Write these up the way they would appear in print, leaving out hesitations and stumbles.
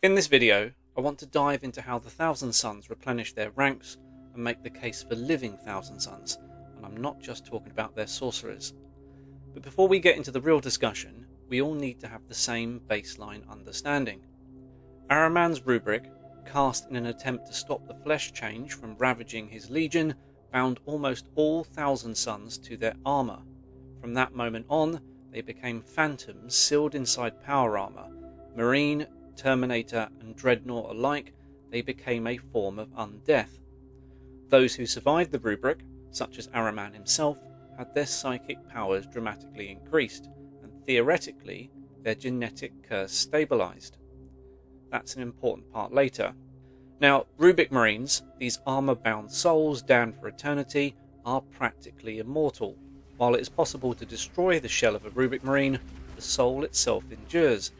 In this video, I want to dive into how the Thousand Sons replenish their ranks and make the case for living Thousand Sons, and I'm not just talking about their sorcerers. But before we get into the real discussion, we all need to have the same baseline understanding. Ahriman's rubric, cast in an attempt to stop the flesh change from ravaging his legion, bound almost all Thousand Sons to their armour. From that moment on, they became phantoms sealed inside power armour. Marine, Terminator and Dreadnought alike, they became a form of undeath. Those who survived the rubric, such as Ahriman himself, had their psychic powers dramatically increased, and theoretically, their genetic curse stabilised. That's an important part later. Now, Rubric Marines, these armour-bound souls damned for eternity, are practically immortal. While it is possible to destroy the shell of a Rubric Marine, the soul itself endures.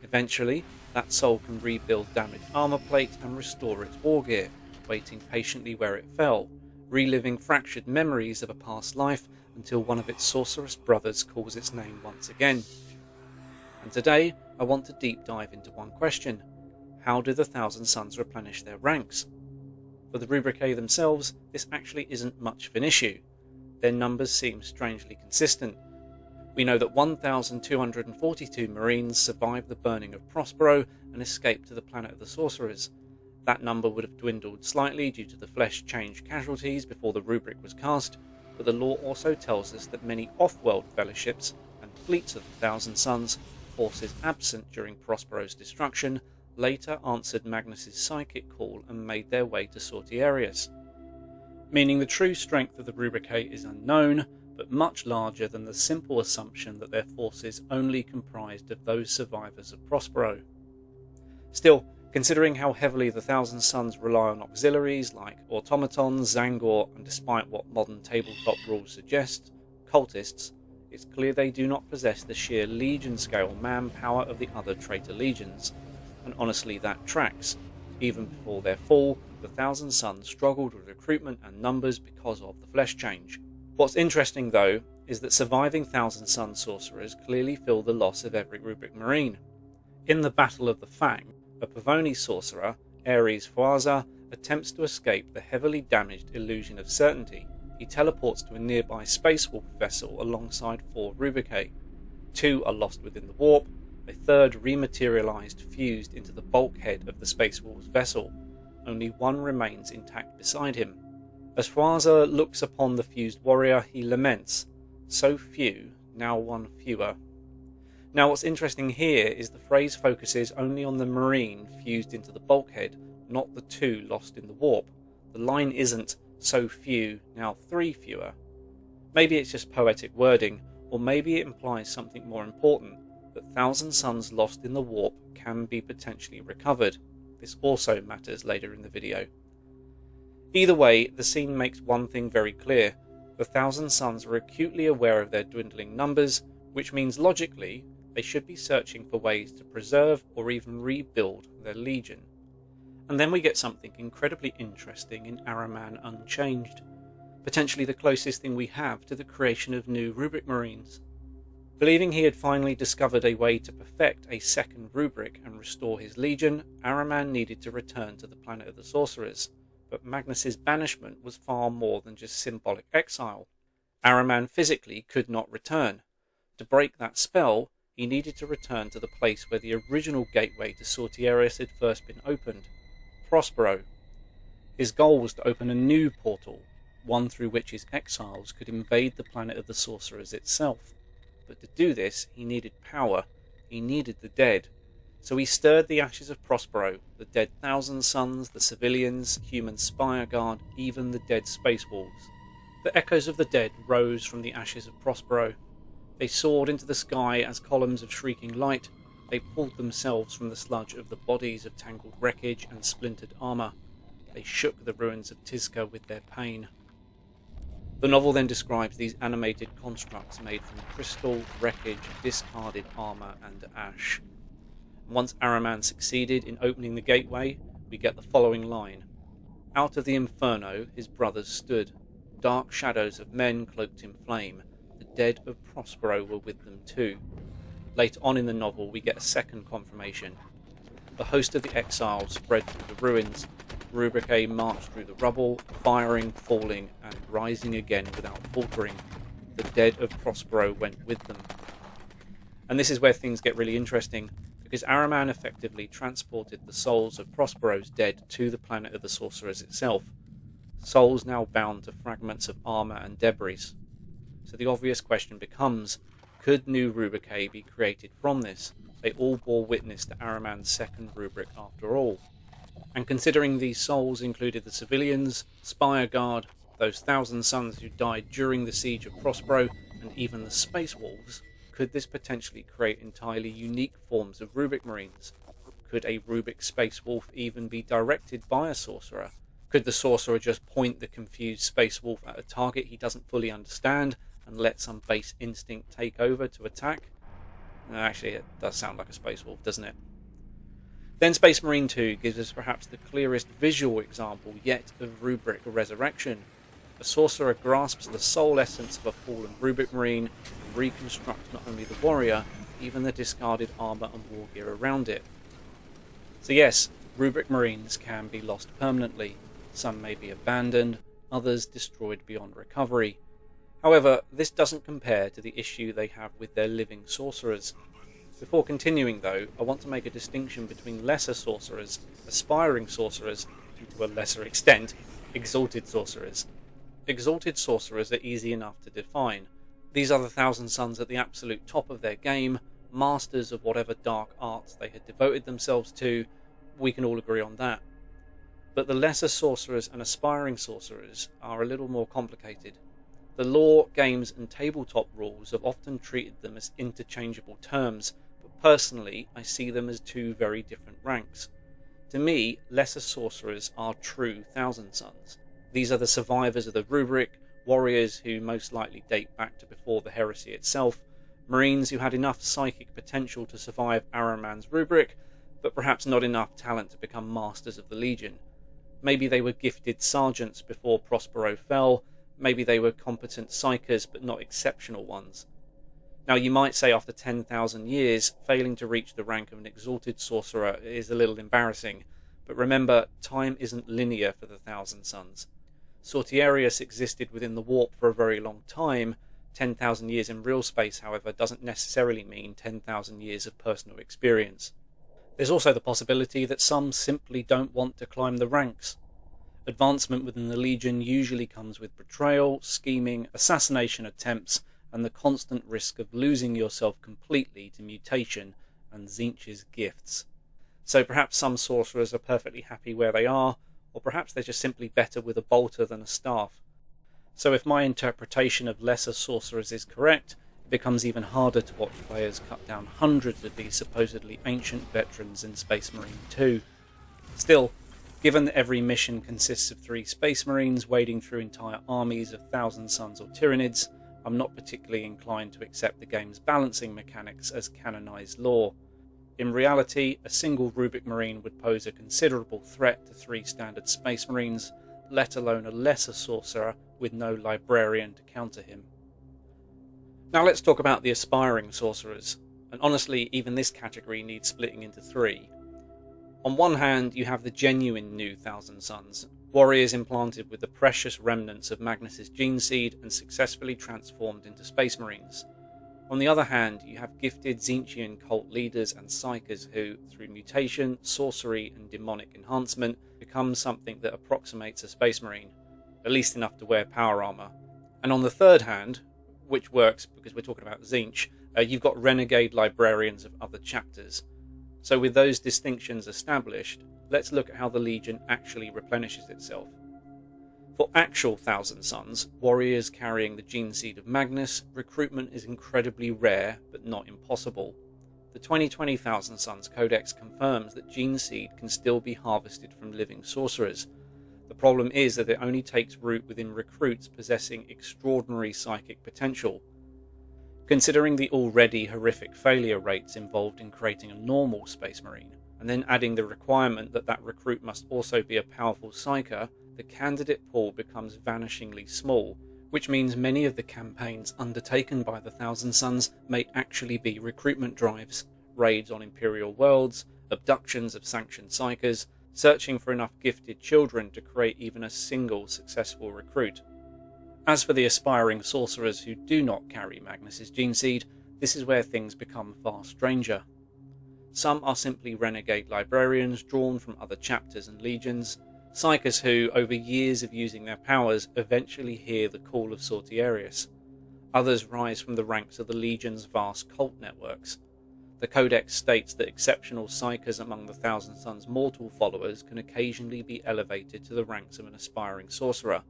Eventually, that soul can rebuild damaged armour plate and restore its war gear, waiting patiently where it fell, reliving fractured memories of a past life until one of its sorceress brothers calls its name once again. And today, I want to deep dive into one question. How do the Thousand Sons replenish their ranks? For the Rubricae themselves, this actually isn't much of an issue. Their numbers seem strangely consistent. We know that 1,242 Marines survived the burning of Prospero and escaped to the planet of the sorcerers. That number would have dwindled slightly due to the flesh change casualties before the rubric was cast, but the lore also tells us that many off-world fellowships and fleets of the Thousand Sons, forces absent during Prospero's destruction, later answered Magnus's psychic call and made their way to Sortiarius. Meaning the true strength of the Rubricae is unknown, but much larger than the simple assumption that their forces only comprised of those survivors of Prospero. Still, considering how heavily the Thousand Sons rely on auxiliaries like automatons, Zangor, and despite what modern tabletop rules suggest, cultists, it's clear they do not possess the sheer legion-scale manpower of the other traitor legions. And honestly, that tracks. Even before their fall, the Thousand Sons struggled with recruitment and numbers because of the flesh change. What's interesting, though, is that surviving Thousand Sons sorcerers clearly fill the loss of every Rubric Marine. In the Battle of the Fang, a Pavoni sorcerer, Ares Fwaza, attempts to escape the heavily damaged Illusion of Certainty. He teleports to a nearby Space Wolf vessel alongside 4 Rubricae. 2 are lost within the warp, a third rematerialized fused into the bulkhead of the Space Wolf's vessel. Only 1 remains intact beside him. As Fwaza looks upon the fused warrior, he laments, "So few, now one fewer." Now what's interesting here is the phrase focuses only on the Marine fused into the bulkhead, not the 2 lost in the warp. The line isn't, "So few, now 3 fewer." Maybe it's just poetic wording, or maybe it implies something more important, that Thousand Sons lost in the warp can be potentially recovered. This also matters later in the video. Either way, the scene makes one thing very clear. The Thousand Sons are acutely aware of their dwindling numbers, which means logically they should be searching for ways to preserve or even rebuild their legion. And then we get something incredibly interesting in Ahriman Unchanged, potentially the closest thing we have to the creation of new Rubric Marines. Believing he had finally discovered a way to perfect a second rubric and restore his legion, Ahriman needed to return to the planet of the sorcerers. But Magnus's banishment was far more than just symbolic exile. Ahriman physically could not return. To break that spell, he needed to return to the place where the original gateway to Sortiarius had first been opened, Prospero. His goal was to open a new portal, one through which his exiles could invade the planet of the sorcerers itself. But to do this, he needed power. He needed the dead. So he stirred the ashes of Prospero, the dead Thousand Sons, the civilians, human spire guard, even the dead space wolves. The echoes of the dead rose from the ashes of Prospero. They soared into the sky as columns of shrieking light. They pulled themselves from the sludge of the bodies of tangled wreckage and splintered armour. They shook the ruins of Tizca with their pain. The novel then describes these animated constructs made from crystal, wreckage, discarded armour and ash. Once Ahriman succeeded in opening the gateway, we get the following line. Out of the inferno his brothers stood. Dark shadows of men cloaked in flame. The dead of Prospero were with them too. Later on in the novel we get a second confirmation. the host of the exiles spread through the ruins. Rubricae marched through the rubble, firing, falling, and rising again without faltering. The dead of Prospero went with them. And this is where things get really interesting, because Ahriman effectively transported the souls of Prospero's dead to the planet of the sorcerers itself. Souls now bound to fragments of armour and debris. So the obvious question becomes, could new Rubricae be created from this? They all bore witness to Ahriman's second rubric after all. And considering these souls included the civilians, Spire Guard, those Thousand Sons who died during the siege of Prospero, and even the Space Wolves, could this potentially create entirely unique forms of Rubric Marines? Could a Rubric Space Wolf even be directed by a sorcerer? Could the sorcerer just point the confused Space Wolf at a target he doesn't fully understand and let some base instinct take over to attack? Actually, it does sound like a Space Wolf, doesn't it? Then Space Marine 2 gives us perhaps the clearest visual example yet of Rubric resurrection. A sorcerer grasps the soul essence of a fallen Rubric Marine and reconstructs not only the warrior, but even the discarded armour and war gear around it. So yes, Rubric Marines can be lost permanently. Some may be abandoned, others destroyed beyond recovery. However, this doesn't compare to the issue they have with their living sorcerers. Before continuing though, I want to make a distinction between lesser sorcerers, aspiring sorcerers, and to a lesser extent, exalted sorcerers. Exalted sorcerers are easy enough to define. These are the Thousand Sons at the absolute top of their game, masters of whatever dark arts they had devoted themselves to. We can all agree on that. But the lesser sorcerers and aspiring sorcerers are a little more complicated. The lore, games and tabletop rules have often treated them as interchangeable terms, but personally I see them as two very different ranks. To me, lesser sorcerers are true Thousand Sons. These are the survivors of the rubric, warriors who most likely date back to before the heresy itself, marines who had enough psychic potential to survive Ahriman's rubric, but perhaps not enough talent to become masters of the Legion. Maybe they were gifted sergeants before Prospero fell, maybe they were competent psykers but not exceptional ones. Now you might say after 10,000 years, failing to reach the rank of an exalted sorcerer is a little embarrassing, but remember, time isn't linear for the Thousand Sons. Sortierius existed within the warp for a very long time. 10,000 years in real space, however, doesn't necessarily mean 10,000 years of personal experience. There's also the possibility that some simply don't want to climb the ranks. Advancement within the Legion usually comes with betrayal, scheming, assassination attempts, and the constant risk of losing yourself completely to mutation and Tzeentch's gifts. So perhaps some sorcerers are perfectly happy where they are, or perhaps they're just simply better with a bolter than a staff. So if my interpretation of lesser sorcerers is correct, it becomes even harder to watch players cut down hundreds of these supposedly ancient veterans in Space Marine 2. Still, given that every mission consists of 3 Space Marines wading through entire armies of Thousand Sons or Tyranids, I'm not particularly inclined to accept the game's balancing mechanics as canonized lore. In reality, a single Rubric Marine would pose a considerable threat to 3 standard Space Marines, let alone a lesser sorcerer with no librarian to counter him. Now let's talk about the aspiring sorcerers, and honestly even this category needs splitting into 3. On one hand you have the genuine new Thousand Sons, warriors implanted with the precious remnants of Magnus's gene seed and successfully transformed into Space Marines. On the other hand, you have gifted Tzeentchian cult leaders and psykers who, through mutation, sorcery and demonic enhancement, become something that approximates a Space Marine, at least enough to wear power armor. And on the third hand, which works because we're talking about Tzeentch, you've got renegade librarians of other chapters. So with those distinctions established, let's look at how the Legion actually replenishes itself. For actual Thousand Sons, warriors carrying the gene seed of Magnus, recruitment is incredibly rare but not impossible. The 2020 Thousand Sons Codex confirms that gene seed can still be harvested from living sorcerers. The problem is that it only takes root within recruits possessing extraordinary psychic potential. Considering the already horrific failure rates involved in creating a normal Space Marine, and then adding the requirement that that recruit must also be a powerful psyker, the candidate pool becomes vanishingly small, which means many of the campaigns undertaken by the Thousand Sons may actually be recruitment drives, raids on Imperial worlds, abductions of sanctioned psykers, searching for enough gifted children to create even a single successful recruit. As for the aspiring sorcerers who do not carry Magnus's gene seed, this is where things become far stranger. Some are simply renegade librarians drawn from other chapters and legions, psykers who, over years of using their powers, eventually hear the call of sorcerers. Others rise from the ranks of the legion's vast cult networks. The Codex states that exceptional psykers among the Thousand Sons mortal followers can occasionally be elevated to the ranks of an aspiring sorcerer.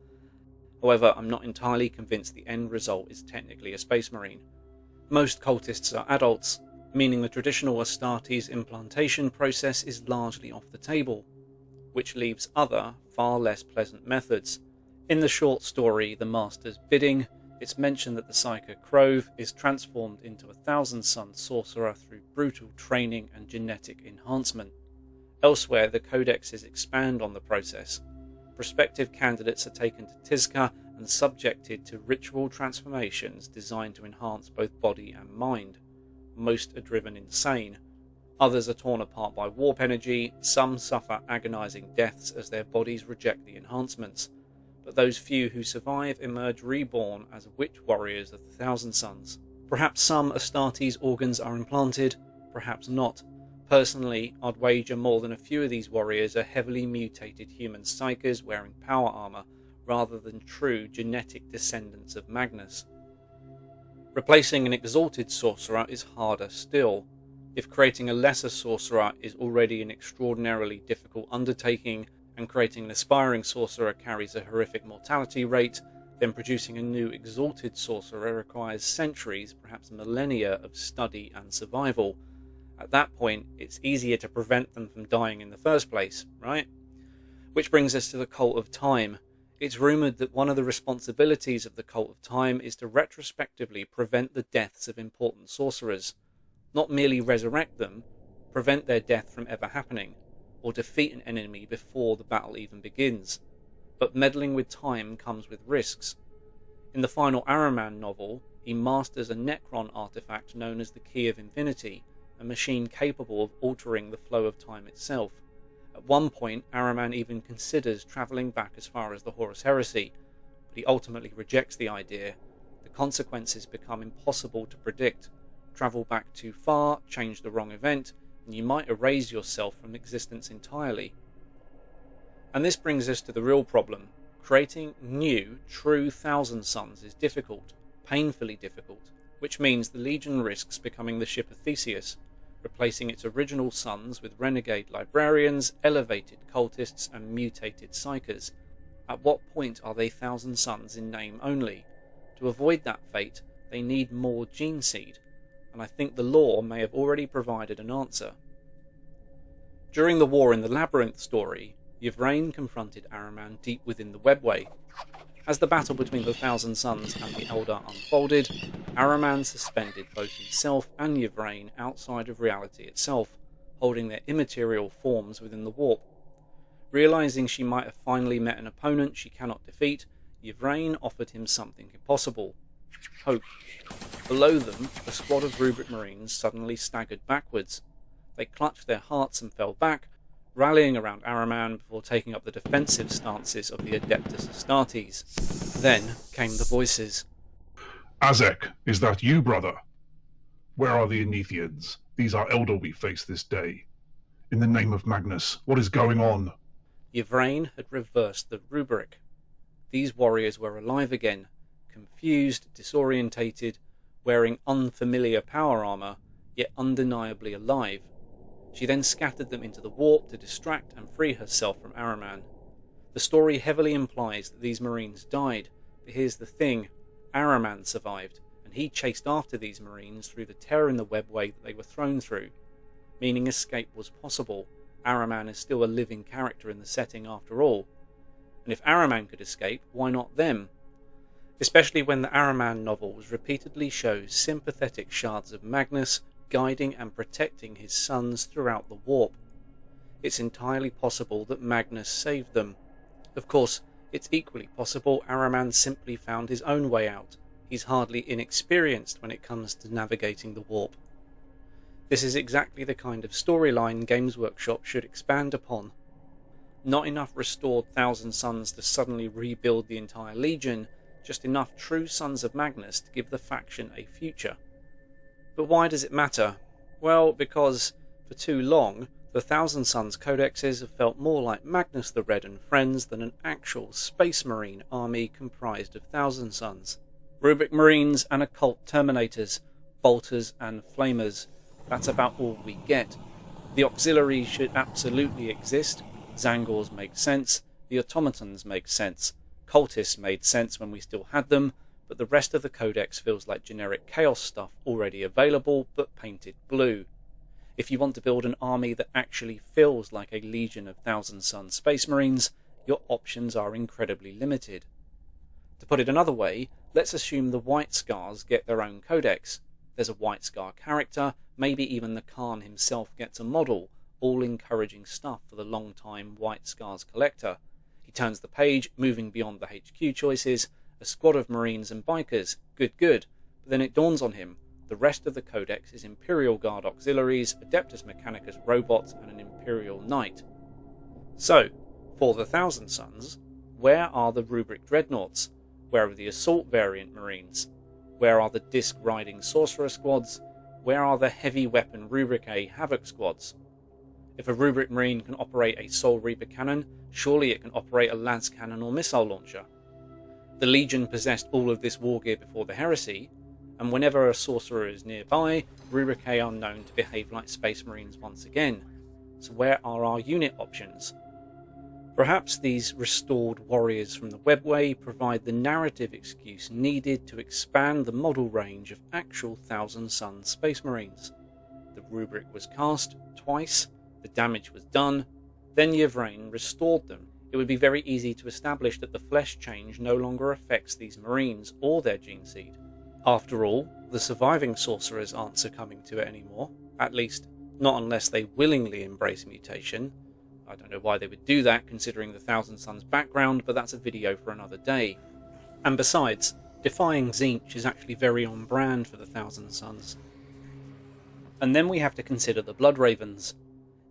However, I'm not entirely convinced the end result is technically a space marine. Most cultists are adults, meaning the traditional Astartes implantation process is largely off the table, which leaves other, far less pleasant methods. In the short story The Master's Bidding, it's mentioned that the psyker Crove is transformed into a Thousand Sons sorcerer through brutal training and genetic enhancement. Elsewhere, the codexes expand on the process. Prospective candidates are taken to Tizca and subjected to ritual transformations designed to enhance both body and mind. Most are driven insane. Others are torn apart by warp energy. Some suffer agonizing deaths as their bodies reject the enhancements. But those few who survive emerge reborn as witch warriors of the Thousand Sons. Perhaps some Astartes organs are implanted, perhaps not. Personally, I'd wager more than a few of these warriors are heavily mutated human psykers wearing power armor, rather than true genetic descendants of Magnus. Replacing an exalted sorcerer is harder still. If creating a lesser sorcerer is already an extraordinarily difficult undertaking, and creating an aspiring sorcerer carries a horrific mortality rate, then producing a new exalted sorcerer requires centuries, perhaps millennia, of study and survival. At that point, it's easier to prevent them from dying in the first place, right? Which brings us to the Cult of Time. It's rumoured that one of the responsibilities of the Cult of Time is to retrospectively prevent the deaths of important sorcerers. Not merely resurrect them, prevent their death from ever happening, or defeat an enemy before the battle even begins. But meddling with time comes with risks. In the final Ahriman novel, he masters a Necron artifact known as the Key of Infinity, a machine capable of altering the flow of time itself. At one point, Ahriman even considers travelling back as far as the Horus Heresy, but he ultimately rejects the idea. The consequences become impossible to predict. Travel back too far, change the wrong event, and you might erase yourself from existence entirely. And this brings us to the real problem. Creating new, true Thousand Sons is difficult, painfully difficult, which means the Legion risks becoming the ship of Theseus, replacing its original sons with renegade librarians, elevated cultists, and mutated psykers. At what point are they Thousand Sons in name only? To avoid that fate, they need more gene seed, and I think the lore may have already provided an answer. During the war in the Labyrinth story, Yvraine confronted Ahriman deep within the webway. As the battle between the Thousand Sons and the Eldar unfolded, Ahriman suspended both himself and Yvraine outside of reality itself, holding their immaterial forms within the warp. Realizing she might have finally met an opponent she cannot defeat, Yvraine offered him something impossible: hope. Below them, a squad of Rubric Marines suddenly staggered backwards. They clutched their hearts and fell back, rallying around Ahriman before taking up the defensive stances of the Adeptus Astartes. Then came the voices. Azek, is that you, brother? Where are the Enethians? These are Eldar we face this day. In the name of Magnus, what is going on? Yvraine had reversed the rubric. These warriors were alive again, confused, disorientated, wearing unfamiliar power armor, yet undeniably alive. She then scattered them into the warp to distract and free herself from Ahriman. The story heavily implies that these Marines died, but here's the thing: Ahriman survived, and he chased after these Marines through the tear in the webway that they were thrown through. Meaning escape was possible. Ahriman is still a living character in the setting after all. And if Ahriman could escape, why not them? Especially when the Ahriman novels repeatedly show sympathetic shards of Magnus guiding and protecting his sons throughout the warp. It's entirely possible that Magnus saved them. Of course, it's equally possible Ahriman simply found his own way out. He's hardly inexperienced when it comes to navigating the warp. This is exactly the kind of storyline Games Workshop should expand upon. Not enough restored Thousand Sons to suddenly rebuild the entire Legion, just enough true Sons of Magnus to give the faction a future. But why does it matter? Well, because, for too long, the Thousand Sons Codexes have felt more like Magnus the Red and friends than an actual Space Marine army comprised of Thousand Sons. Rubric Marines and occult Terminators, Bolters and Flamers. That's about all we get. The auxiliaries should absolutely exist. Zangors make sense. The automatons make sense. Cultists made sense when we still had them, but the rest of the codex feels like generic chaos stuff already available but painted blue. If you want to build an army that actually feels like a legion of Thousand Sons Space Marines, your options are incredibly limited. To put it another way, let's assume the White Scars get their own codex. There's a White Scar character, maybe even the Khan himself gets a model, all encouraging stuff for the long-time White Scars collector. He turns the page, moving beyond the HQ choices, a squad of Marines and Bikers, good, but then it dawns on him, the rest of the codex is Imperial Guard auxiliaries, Adeptus Mechanicus robots, and an Imperial Knight. So, for the Thousand Sons, where are the Rubric Dreadnoughts? Where are the Assault variant Marines? Where are the disc-riding Sorcerer squads? Where are the heavy weapon Rubricae Havoc squads? If a Rubric Marine can operate a Soul Reaper cannon, surely it can operate a lance cannon or missile launcher. The Legion possessed all of this war gear before the heresy, and whenever a sorcerer is nearby, Rubricae are known to behave like Space Marines once again. So where are our unit options? Perhaps these restored warriors from the Webway provide the narrative excuse needed to expand the model range of actual Thousand Sons Space Marines. The rubric was cast twice, the damage was done, then Yvraine restored them. It would be very easy to establish that the flesh change no longer affects these Marines or their gene seed. After all, the surviving sorcerers aren't succumbing to it anymore, at least not unless they willingly embrace mutation. I don't know why they would do that considering the Thousand Sons background, but that's a video for another day. And besides, defying Tzeentch is actually very on brand for the Thousand Sons. And then we have to consider the Blood Ravens.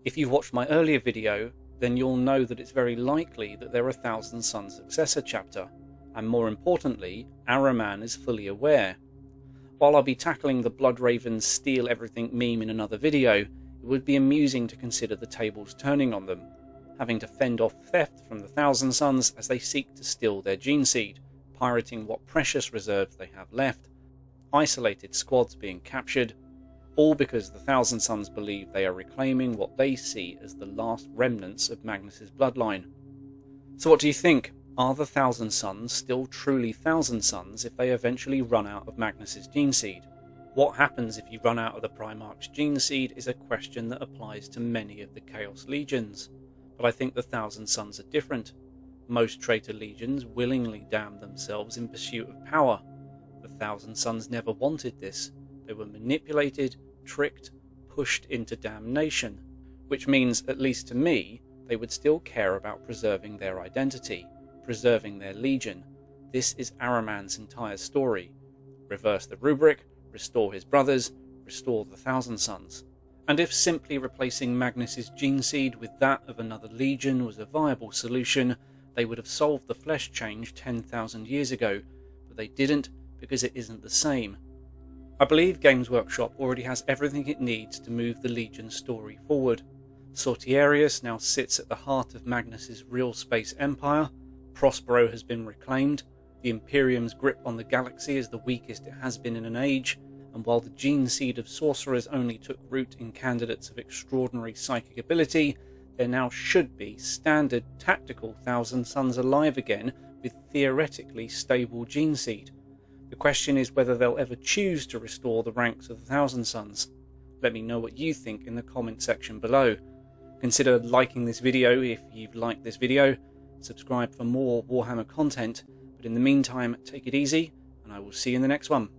If you've watched my earlier video, then you'll know that it's very likely that they're a Thousand Sons successor chapter, and more importantly, Ahriman is fully aware. While I'll be tackling the Blood Ravens steal everything meme in another video, it would be amusing to consider the tables turning on them, having to fend off theft from the Thousand Sons as they seek to steal their gene seed, pirating what precious reserves they have left, isolated squads being captured, all because the Thousand Sons believe they are reclaiming what they see as the last remnants of Magnus's bloodline. So what do you think? Are the Thousand Sons still truly Thousand Sons if they eventually run out of Magnus's gene seed? What happens if you run out of the Primarch's gene seed is a question that applies to many of the Chaos Legions. But I think the Thousand Sons are different. Most traitor legions willingly damn themselves in pursuit of power. The Thousand Sons never wanted this. They were manipulated, tricked, pushed into damnation. Which means, at least to me, they would still care about preserving their identity, preserving their legion. This is Ahriman's entire story. Reverse the rubric, restore his brothers, restore the Thousand Sons. And if simply replacing Magnus's gene seed with that of another legion was a viable solution, they would have solved the flesh change 10,000 years ago, but they didn't because it isn't the same. I believe Games Workshop already has everything it needs to move the Legion story forward. Sortierius now sits at the heart of Magnus's real space empire, Prospero has been reclaimed, the Imperium's grip on the galaxy is the weakest it has been in an age, and while the gene seed of sorcerers only took root in candidates of extraordinary psychic ability, there now should be standard tactical Thousand Sons alive again with theoretically stable gene seed. The question is whether they'll ever choose to restore the ranks of the Thousand Sons. Let me know what you think in the comment section below. Consider liking this video if you've liked this video, subscribe for more Warhammer content, but in the meantime take it easy and I will see you in the next one.